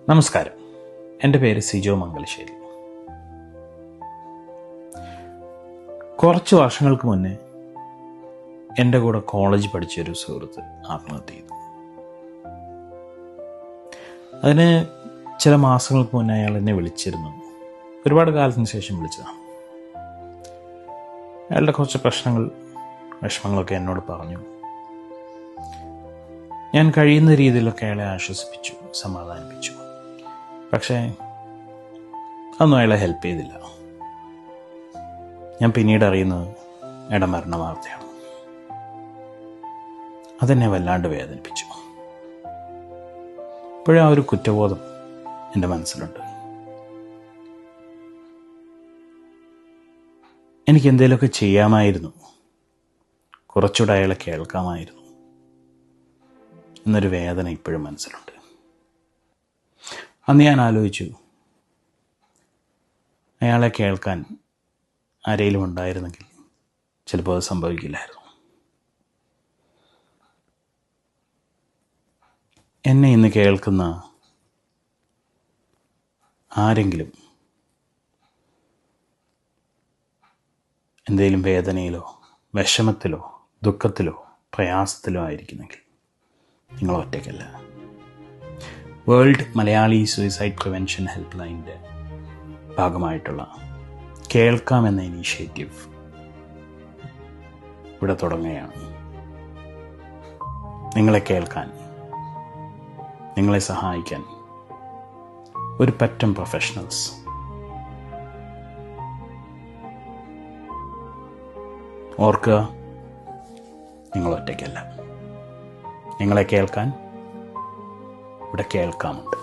നമസ്കാരം, എൻ്റെ പേര് സിജോ മംഗലശ്ശേരി. കുറച്ച് വർഷങ്ങൾക്ക് മുന്നേ എൻ്റെ കൂടെ കോളേജ് പഠിച്ചൊരു സുഹൃത്ത് ആത്മഹത്യ ചെയ്തു. അതിന് ചില മാസങ്ങൾക്ക് മുന്നേ അയാൾ എന്നെ വിളിച്ചിരുന്നു. ഒരുപാട് കാലത്തിന് ശേഷം വിളിച്ചതാണ്. അയാളുടെ കുറച്ച് വിഷമങ്ങളൊക്കെ എന്നോട് പറഞ്ഞു. ഞാൻ കഴിയുന്ന രീതിയിലൊക്കെ അയാളെ ആശ്വസിപ്പിച്ചു, സമാധാനിപ്പിച്ചു. പക്ഷേ അതൊന്നും അയാളെ ഹെൽപ്പ് ചെയ്തില്ല. ഞാൻ പിന്നീട് അറിയുന്നത് അയാളുടെ മരണ വാർത്തയാണ്. അതെന്നെ വല്ലാണ്ട് വേദനിപ്പിച്ചു. ഇപ്പോഴും ആ ഒരു കുറ്റബോധം എൻ്റെ മനസ്സിലുണ്ട്. എനിക്ക് എന്തെങ്കിലുമൊക്കെ ചെയ്യാമായിരുന്നു, കുറച്ചുകൂടെ അയാളെ കേൾക്കാമായിരുന്നു എന്നൊരു വേദന ഇപ്പോഴും മനസ്സിലുണ്ട്. അന്ന് ഞാൻ ആലോചിച്ചു, അയാളെ കേൾക്കാൻ ആരെങ്കിലും ഉണ്ടായിരുന്നെങ്കിൽ ചിലപ്പോൾ അത് സംഭവിക്കില്ലായിരുന്നു. എന്നെ ഇന്ന് കേൾക്കുന്ന ആരെങ്കിലും എന്തെങ്കിലും വേദനയിലോ വിഷമത്തിലോ ദുഃഖത്തിലോ പ്രയാസത്തിലോ ആയിരിക്കുന്നെങ്കിൽ നിങ്ങൾ ഒറ്റയ്ക്കല്ല. World Malayali suicide prevention help ലൈനിൻ്റെ ഭാഗമായിട്ടുള്ള കേൾക്കാം എന്ന ഇനീഷ്യേറ്റീവ് ഇവിടെ തുടങ്ങുകയാണ്. നിങ്ങളെ കേൾക്കാൻ, നിങ്ങളെ സഹായിക്കാൻ ഒരു പറ്റം പ്രൊഫഷണൽസ്. ഓർക്കുക, നിങ്ങൾ ഒറ്റയ്ക്കല്ല. നിങ്ങളെ കേൾക്കാൻ ഇവിടെ കേൾക്കാമുണ്ട്.